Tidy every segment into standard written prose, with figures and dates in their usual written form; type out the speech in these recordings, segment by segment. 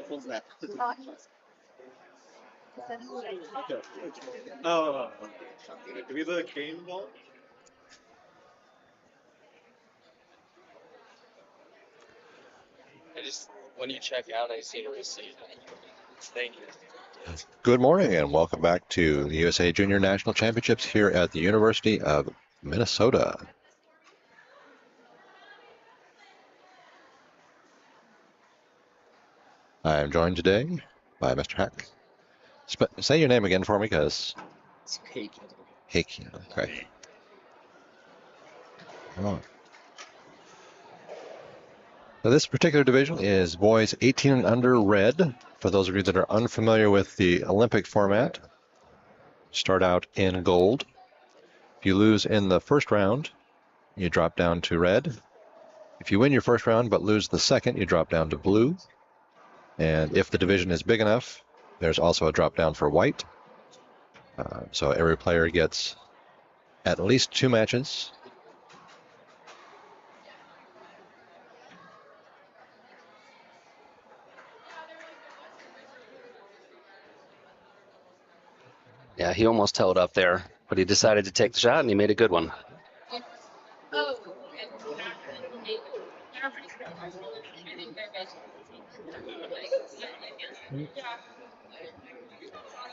What's that? Oh, could be the cane ball. Good morning and welcome back to the USA Junior National Championships here at the University of Minnesota. I am joined today by Mr. Hack. Say your name again for me, because It's cake. Hake. Okay. Oh. So this particular division is boys 18 and under red. For those of you that are unfamiliar with the Olympic format, start out in gold. If you lose in the first round, you drop down to red. If you win your first round but lose the second, you drop down to blue. And if the division is big enough, there's also a drop down for white. So every player gets at least 2 matches. Yeah, he almost held up there, but he decided to take the shot, and he made a good one.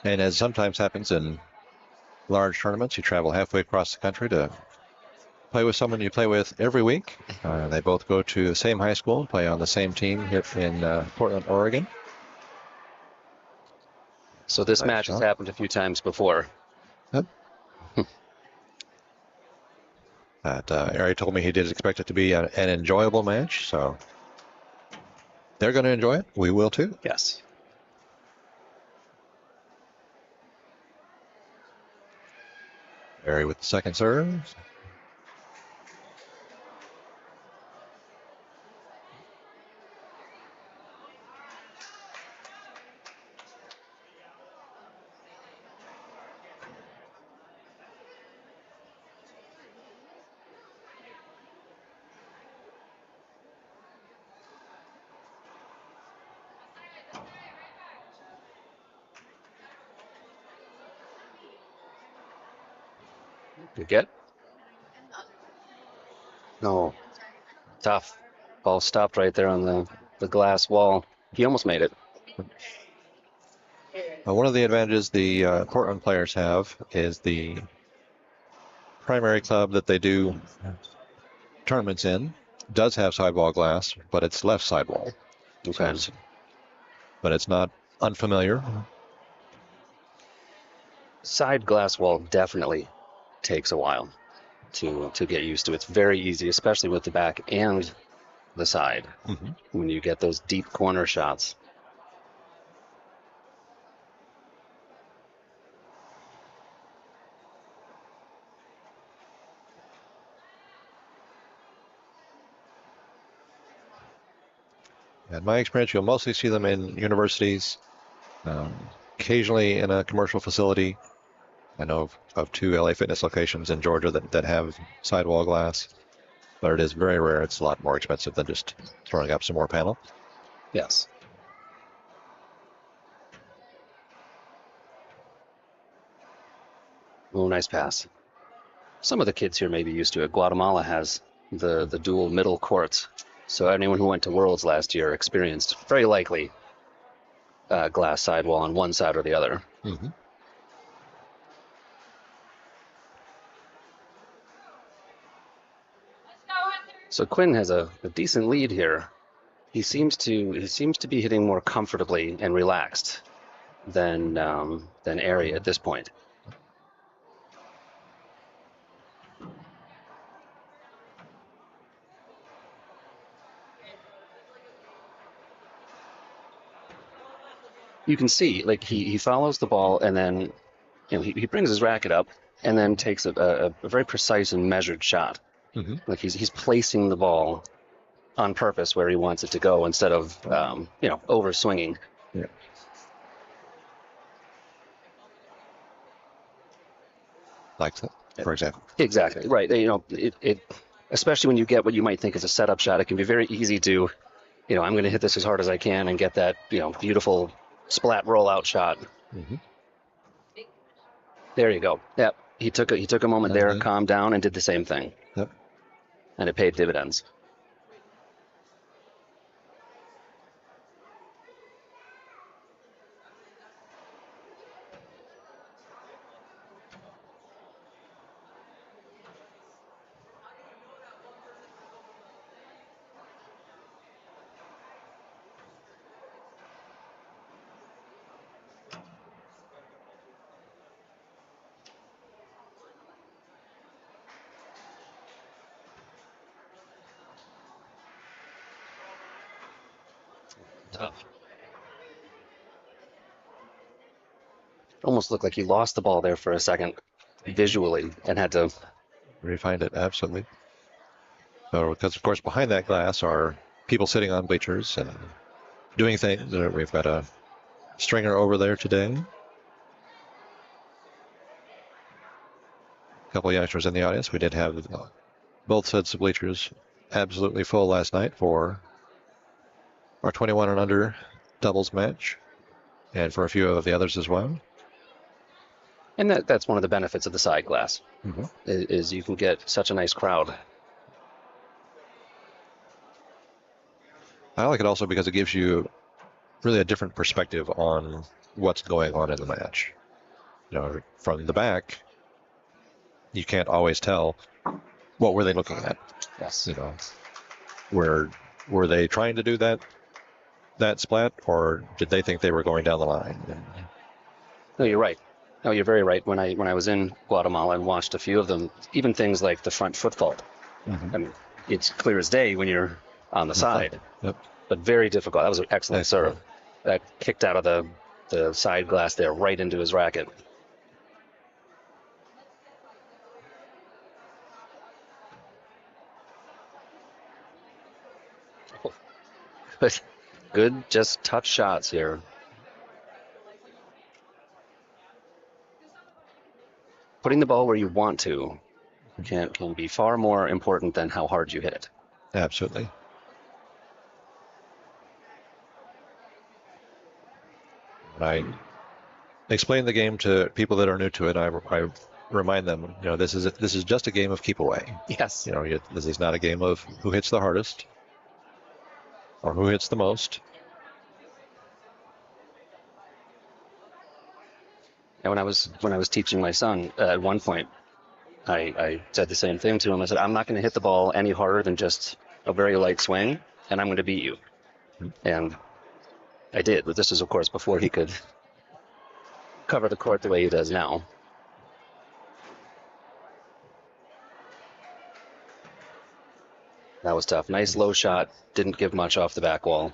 And as sometimes happens in large tournaments, you travel halfway across the country to play with someone you play with every week. They both go to the same high school, play on the same team here in Portland, Oregon. So this match has happened a few times before. Yep. Ari told me he did expect it to be an enjoyable match, so they're going to enjoy it. We will too. Yes. Ari with the second serve. Good get. No. Tough. Ball stopped right there on the glass wall. He almost made it. One of the advantages the Portland players have is the primary club that they do tournaments in does have sidewall glass, but it's left sidewall. Okay. But it's not unfamiliar. Side glass wall definitely takes a while to get used to. It's very easy, especially with the back and the side, when you get those deep corner shots. In my experience, you'll mostly see them in universities, occasionally in a commercial facility. I know of 2 LA Fitness locations in Georgia that have sidewall glass, but it is very rare. It's a lot more expensive than just throwing up some more panel. Yes. Oh, nice pass. Some of the kids here may be used to it. Guatemala has the dual middle courts. So anyone who went to Worlds last year experienced very likely glass sidewall on one side or the other. So Quinn has a decent lead here. He seems to be hitting more comfortably and relaxed than Ari at this point. You can see, like, he follows the ball, and then he brings his racket up and then takes a very precise and measured shot. Like he's placing the ball on purpose where he wants it to go instead of over swinging. Yeah. Like that, for example. Exactly right. especially when you get what you might think is a setup shot, it can be very easy to, I'm going to hit this as hard as I can and get that, beautiful splat rollout shot. Mm-hmm. There you go. Yep. He took a moment there, calmed down, and did the same thing. Yep. And it paid dividends. Tough. Almost looked like he lost the ball there for a second visually and had to refind it. Absolutely. So, because of course behind that glass are people sitting on bleachers and doing things. We've got a stringer over there today. A couple of youngsters in the audience. We did have both sets of bleachers absolutely full last night for our 21 and under doubles match, and for a few of the others as well. And that's one of the benefits of the side glass, is you can get such a nice crowd. I like it also because it gives you really a different perspective on what's going on in the match. From the back, you can't always tell what were they looking at. Yes. Were they trying to do that splat, or did they think they were going down the line? No, you're right. No, you're very right. When I was in Guatemala and watched a few of them, even things like the front foot fault. I mean, it's clear as day when you're on the side. Yep. But very difficult. That was an excellent serve. That kicked out of the side glass there right into his racket. But good, just touch shots here. Putting the ball where you want to can be far more important than how hard you hit it. Absolutely. I explain the game to people that are new to it. I remind them, this is just a game of keep away. Yes. This is not a game of who hits the hardest or who hits the most. And when I was teaching my son, at one point, I said the same thing to him. I said, I'm not going to hit the ball any harder than just a very light swing, and I'm going to beat you. And I did, but this is, of course, before he could cover the court the way he does now. That was tough. Nice low shot. Didn't give much off the back wall.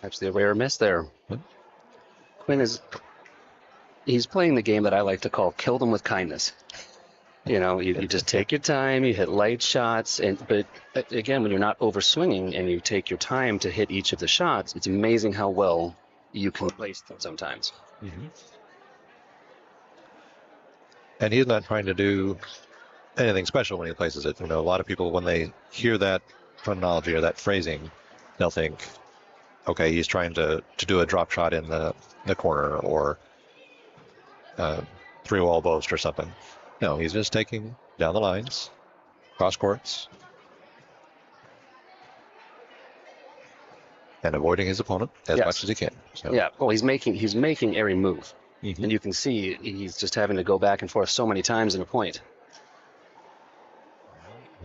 Actually, a rare miss there. Quinn he's playing the game that I like to call kill them with kindness. You just take your time, you hit light shots, but again, when you're not overswinging and you take your time to hit each of the shots, it's amazing how well you can place them sometimes. And he's not trying to do anything special when he places it. A lot of people, when they hear that terminology or that phrasing, they'll think, okay, he's trying to do a drop shot in the corner or three-wall post or something. No, he's just taking down the lines, cross courts, and avoiding his opponent as much as he can. So. Yeah, well, he's making every move. And you can see he's just having to go back and forth so many times in a point.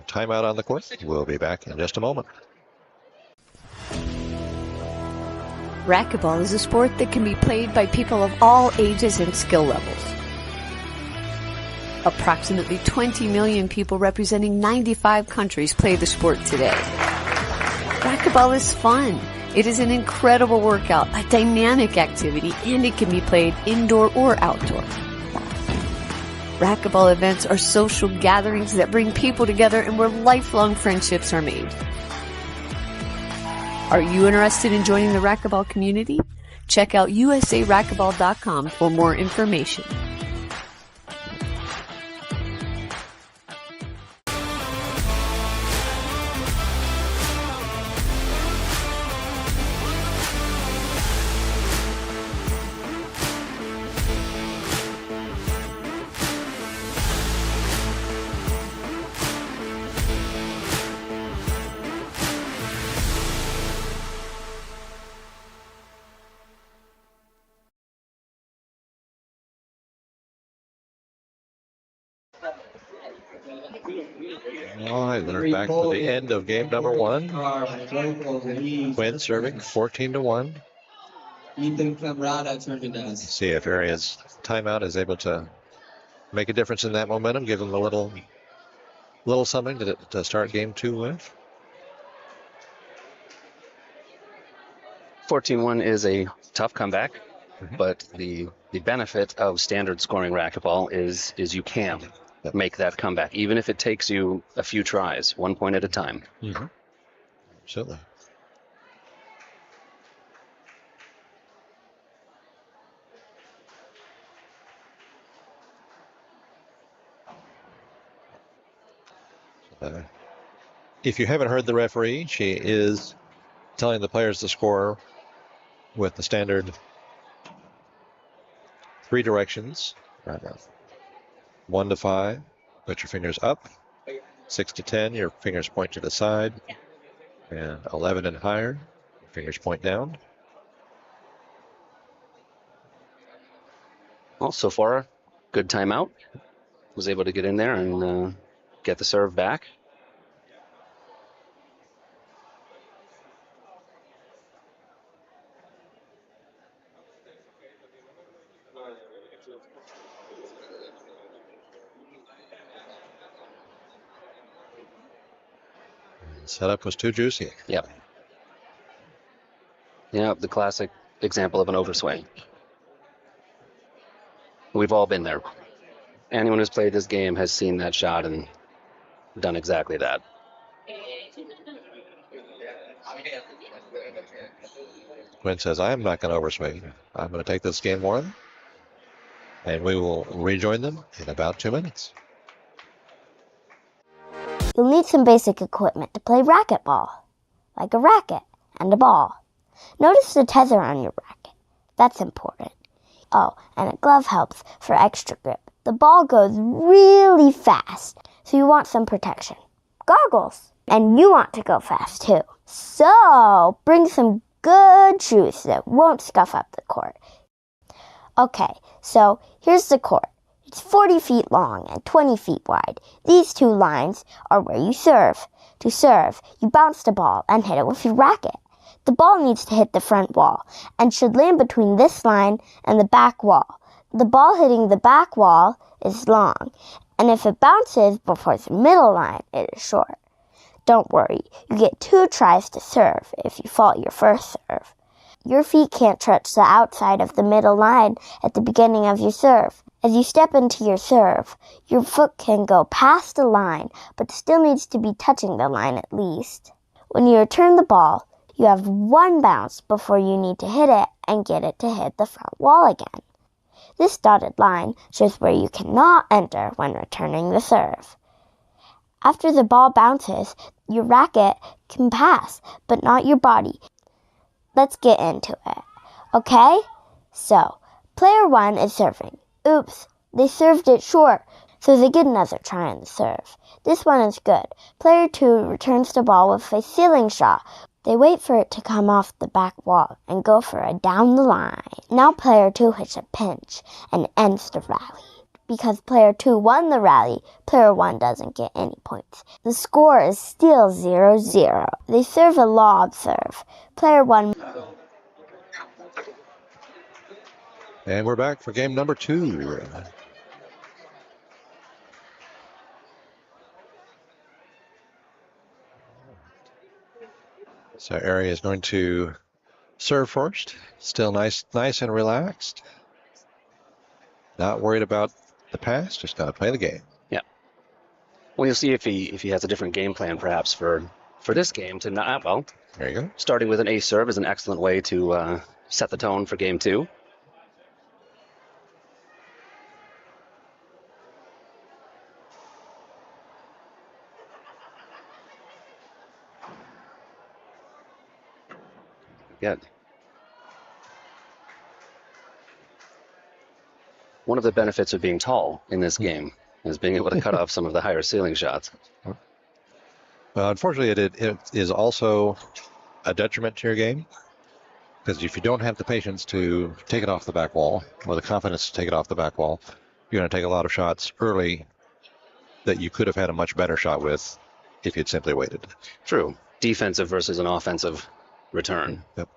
Timeout on the court. We'll be back in just a moment. Racquetball is a sport that can be played by people of all ages and skill levels. Approximately 20 million people representing 95 countries play the sport today. Racquetball is fun. It is an incredible workout, a dynamic activity, and it can be played indoor or outdoor. Racquetball events are social gatherings that bring people together and where lifelong friendships are made. Are you interested in joining the racquetball community? Check out usaracquetball.com for more information. All right, we're back to the end of game number one. Quinn serving 14-1. See if Arian's timeout is able to make a difference in that momentum, give them a little something to start game two with. 14-1 is a tough comeback, but the benefit of standard scoring racquetball is you can make that comeback, even if it takes you a few tries, 1 point at a time. Absolutely. If you haven't heard the referee, she is telling the players to score with the standard 3 directions. 1 to 5, put your fingers up. 6 to 10, your fingers point to the side. And 11 and higher, fingers point down. Well, so far, good timeout. Was able to get in there and get the serve back. Setup was too juicy. Yep. Yeah, the classic example of an overswing. We've all been there. Anyone who's played this game has seen that shot and done exactly that. Quinn says, I am not going to overswing. I'm going to take this game one. And we will rejoin them in about 2 minutes. You'll need some basic equipment to play racquetball, like a racket and a ball. Notice the tether on your racket. That's important. Oh, and a glove helps for extra grip. The ball goes really fast, so you want some protection. Goggles! And you want to go fast too. So, bring some good shoes that won't scuff up the court. Okay, so here's the court. It's 40 feet long and 20 feet wide. These 2 lines are where you serve. To serve, you bounce the ball and hit it with your racket. The ball needs to hit the front wall and should land between this line and the back wall. The ball hitting the back wall is long, and if it bounces before the middle line, it is short. Don't worry, you get 2 tries to serve if you fault your first serve. Your feet can't touch the outside of the middle line at the beginning of your serve. As you step into your serve, your foot can go past the line, but still needs to be touching the line at least. When you return the ball, you have 1 bounce before you need to hit it and get it to hit the front wall again. This dotted line shows where you cannot enter when returning the serve. After the ball bounces, your racket can pass, but not your body. Let's get into it, okay? So, player 1 is serving. Oops, they served it short, so they get another try on the serve. This one is good. Player 2 returns the ball with a ceiling shot. They wait for it to come off the back wall and go for a down the line. Now player 2 hits a pinch and ends the rally. Because player 2 won the rally, player 1 doesn't get any points. The score is still 0-0. They serve a lob serve. Player 1... And we're back for game number 2. So Ari is going to serve first. Still nice and relaxed. Not worried about the pass, just got to play the game. Yeah. Well, you'll see if he has a different game plan, perhaps for this game to not. Well, There you go. starting with an ace serve is an excellent way to set the tone for game 2. Good. One of the benefits of being tall in this game is being able to cut off some of the higher ceiling shots. Well, unfortunately, it is also a detriment to your game, because if you don't have the patience to take it off the back wall, or the confidence to take it off the back wall, you're going to take a lot of shots early that you could have had a much better shot with if you'd simply waited. True. Defensive versus an offensive return. Yep.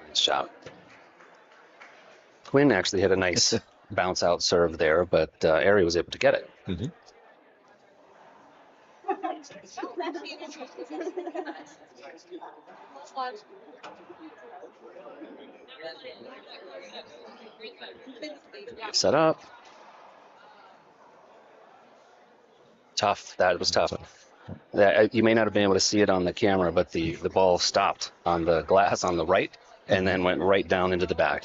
Nice shot. Quinn actually had a nice bounce out serve there, but Ari was able to get it. Mm-hmm. Set up. Tough. That was tough. You may not have been able to see it on the camera, but the ball stopped on the glass on the right and then went right down into the back.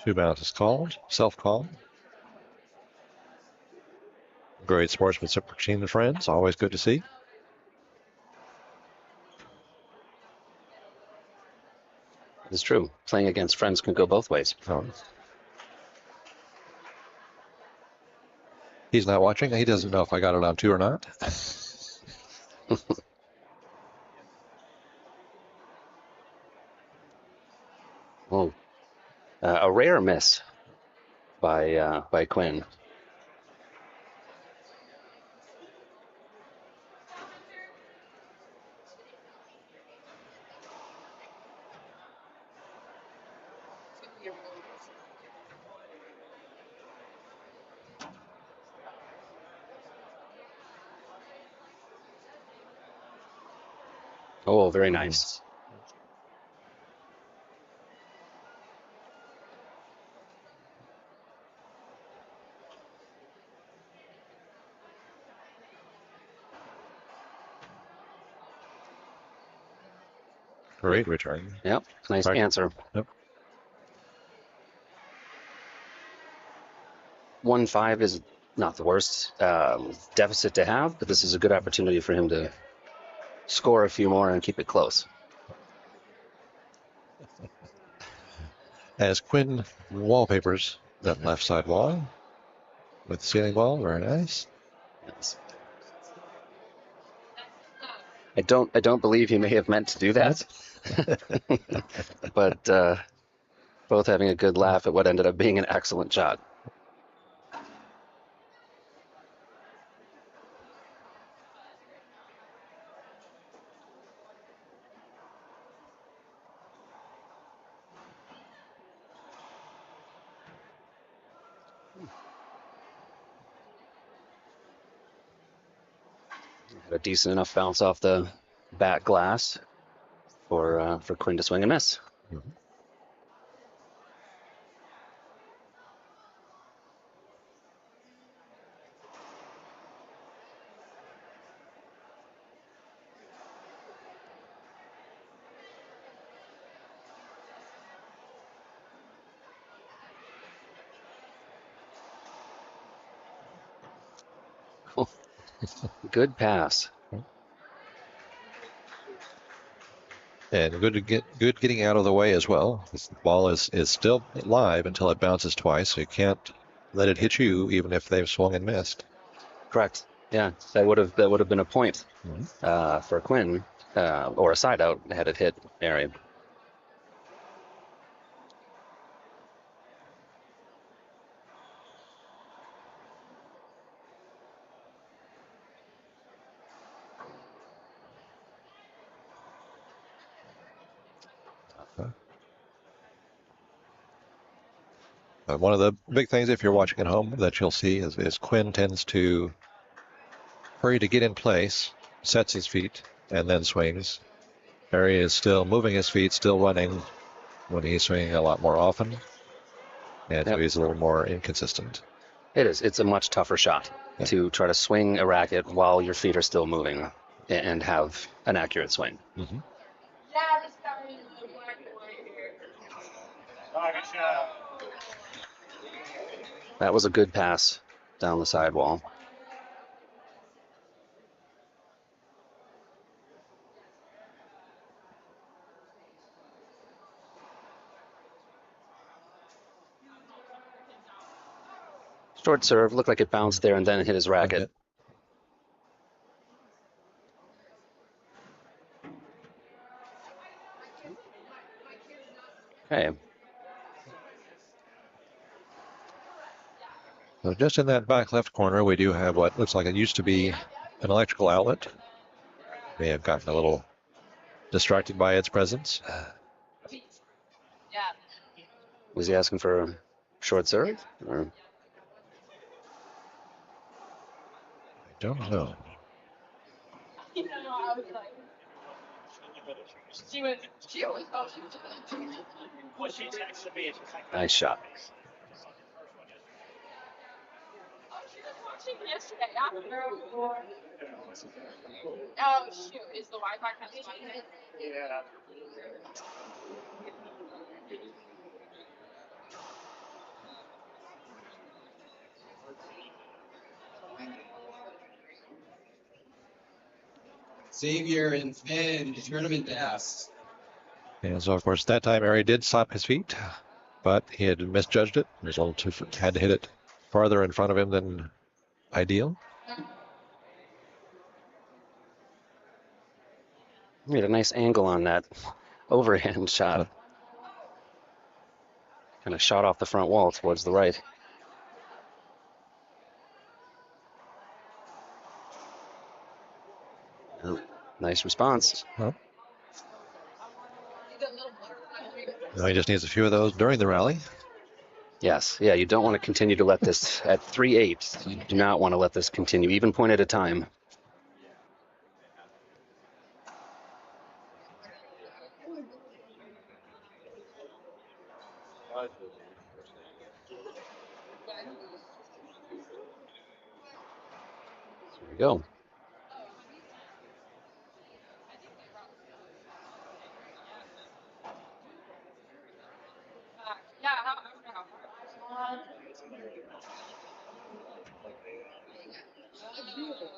Two bounces called, self-called. Great sportsmanship between the friends, always good to see. It's true. Playing against friends can go both ways. Oh. He's not watching. He doesn't know if I got it on 2 or not. Oh, a rare miss by Quinn. Oh, very nice. Great return. Yep, nice answer. Yep. 1-5 is not the worst deficit to have, but this is a good opportunity for him to score a few more and keep it close. As Quinn wallpapers that left side wall with the ceiling ball, very nice. Yes. I don't believe he may have meant to do that, but both having a good laugh at what ended up being an excellent shot. Had a decent enough bounce off the back glass for Quinn to swing and miss. Mm-hmm. Cool. Good pass. And good getting out of the way as well. This ball is still live until it bounces twice, so you can't let it hit you even if they've swung and missed. Correct. Yeah, that would have been a point for Quinn, or a side out had it hit Mary. One of the big things, if you're watching at home, that you'll see is Quinn tends to hurry to get in place, sets his feet, and then swings. Mary is still moving his feet, still running when he's swinging a lot more often. And so he's a little more inconsistent. It is. It's a much tougher shot to try to swing a racket while your feet are still moving and have an accurate swing. That was a good pass down the sidewall. Short serve, looked like it bounced there and then hit his racket. Okay. So just in that back left corner, we do have what looks like it used to be an electrical outlet. May have gotten a little distracted by its presence. Was he asking for a short serve? Or? I don't know. Nice shot. Yesterday after. Oh shoot! Is the Wi-Fi kind of funny? Yeah. Xavier and Finn, tournament pass. And so, of course, that time Mary did stop his feet, but he had misjudged it. He was a little too, had to hit it farther in front of him than ideal. Made a nice angle on that overhand shot. Kind of shot off the front wall towards the right. Oh, nice response. Well, he just needs a few of those during the rally. Yes, yeah, you don't want to continue to let this, at 3-8, you do not want to let this continue, even point at a time. There we go.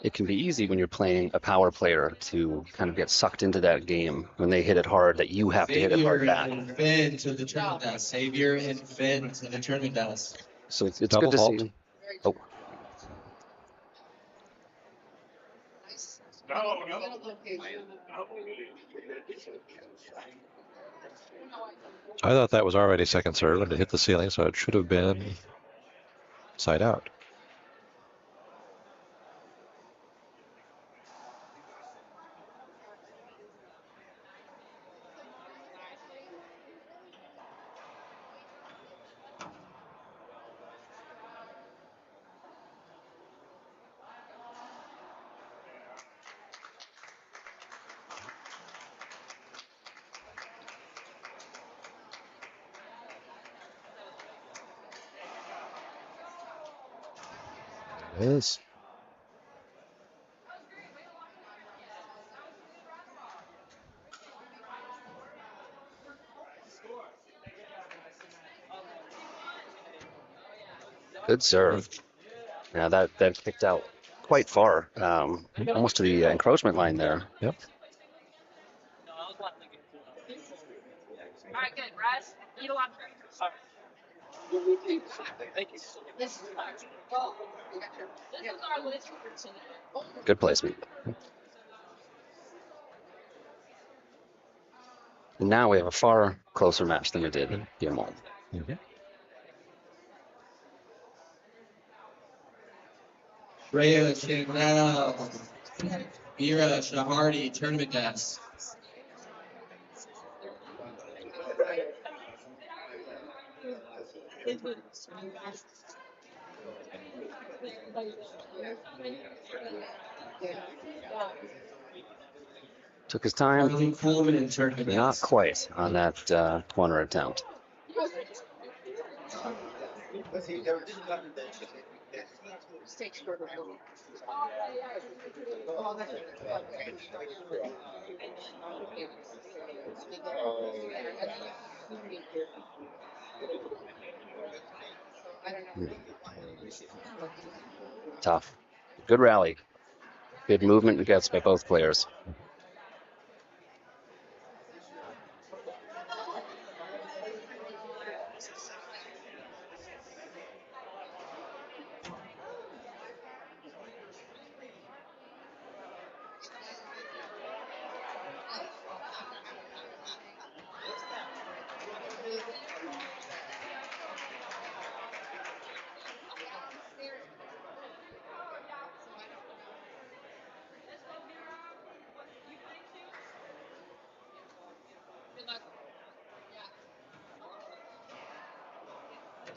It can be easy when you're playing a power player to kind of get sucked into that game when they hit it hard that you have to hit it hard back. Xavier and Finn to the tournament desk. Xavier and Finn to the tournament desk. So it's good to see. Oh. I thought that was already second serve and it hit the ceiling, so it should have been side out. It is. Good serve. Now that kicked out. quite far, almost to the encroachment line there. Yep. All right, good. Rest. Eat a lot of This is our list for tonight. Good placement. And now we have a far closer match than we did in Game 1. Shreya Chanel, Mira Shahardi, tournament guests. Took his time. Harley Coleman and tournament Not guests. quite on that corner attempt. Tough. Good rally. Good movement and gets by both players.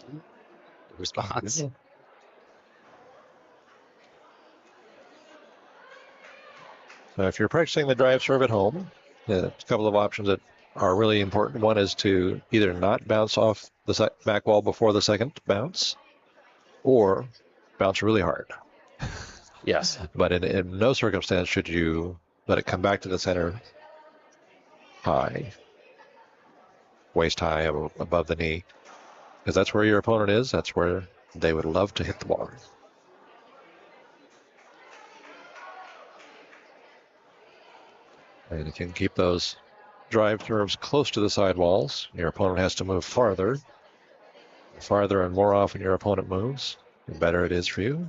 Good response. So if you're practicing the drive serve at home, a couple of options that are really important. One is to either not bounce off the back wall before the second bounce, or bounce really hard. Yes. But in no circumstance should you let it come back to the center high, waist high above the knee, because that's where your opponent is. That's where they would love to hit the ball. And you can keep those drive serves close to the sidewalls. Your opponent has to move farther. The farther and more often your opponent moves, the better it is for you.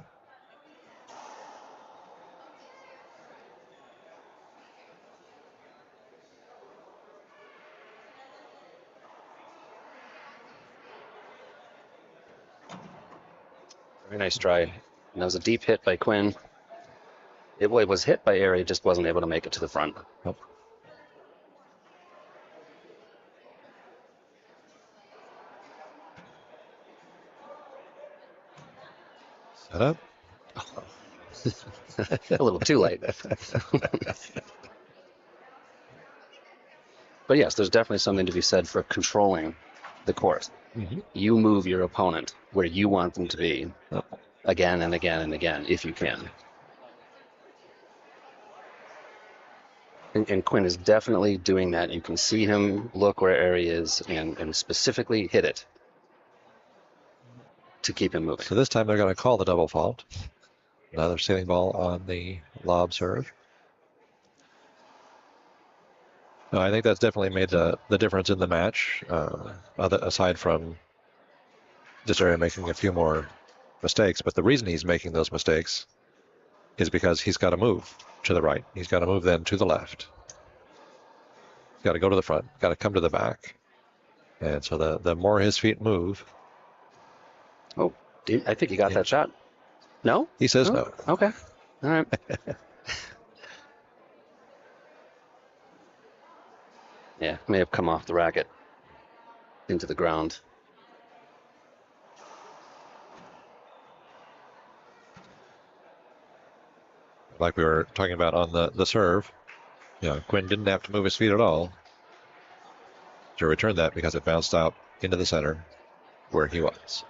Very nice try. And that was a deep hit by Quinn. It was hit by Airy, just wasn't able to make it to the front. Nope. Set up. A little too late. But yes, there's definitely something to be said for controlling the court. Mm-hmm. You move your opponent where you want them to be again and again and again, if you can. And Quinn is definitely doing that. You can see him look where Airy is and specifically hit it to keep him moving. So this time they're going to call the double fault. Another sailing ball on the lob serve. No, I think that's definitely made the difference in the match, aside from just making a few more mistakes. But the reason he's making those mistakes is because he's got to move to the right. He's got to move then to the left. He's got to go to the front, got to come to the back. And so the more his feet move. Oh, I think he got that shot. No? He says no. Okay. All right. Yeah, may have come off the racket into the ground. Like we were talking about on the serve, Quinn didn't have to move his feet at all to return that because it bounced out into the center where he was.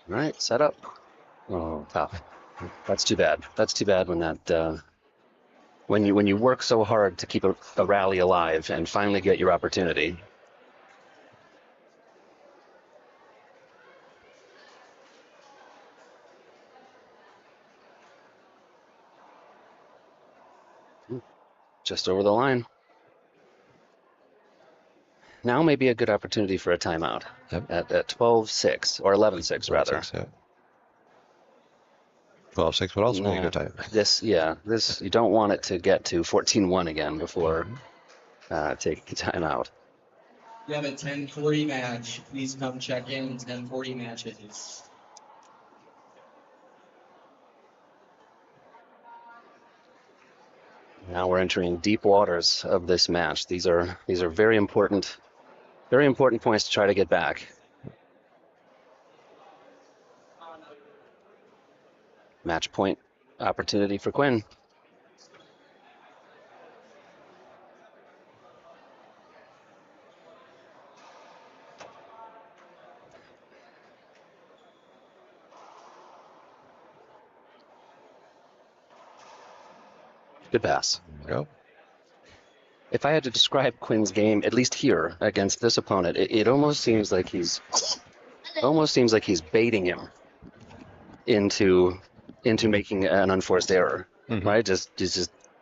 All right, set up. Oh, tough. That's too bad. That's too bad when that when you work so hard to keep a rally alive and finally get your opportunity, just over the line. Now may be a good opportunity for a timeout. Yep. At 12-6, or 11-6 rather. 12-6 would also be a good time. This, you don't want it to get to 14-1 again before taking a timeout. You have a 10:40 match. Please come check in. 10:40 matches. Now we're entering deep waters of this match. These are very important points to try to get back. Match point opportunity for Quinn. Good pass. There we go. If I had to describe Quinn's game, at least here against this opponent, it almost seems like he's baiting him into making an unforced error. Right? Just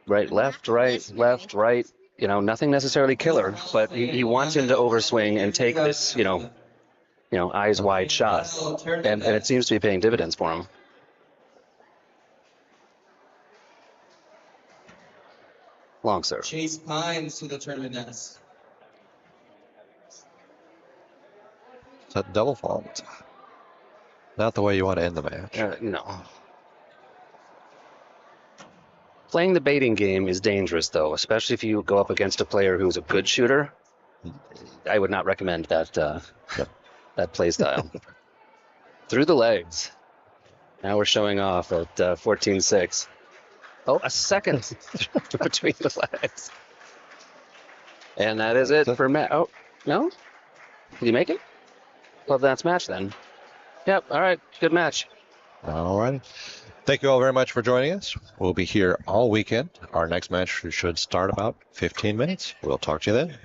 right, left, right. Nothing necessarily killer, but he wants him to overswing and take this, eyes wide shot, and it seems to be paying dividends for him. Long serve. Chase Pines to the tournament nest. Is that double fault? Not the way you want to end the match. No. Playing the baiting game is dangerous, though, especially if you go up against a player who's a good shooter. I would not recommend that that play style. Through the legs. Now we're showing off at 14-6. Oh, a second between the legs. And that is it for Matt. Oh, no? Did he make it? Well, that's match then. Yep, all right, good match. All right. Thank you all very much for joining us. We'll be here all weekend. Our next match should start about 15 minutes. We'll talk to you then.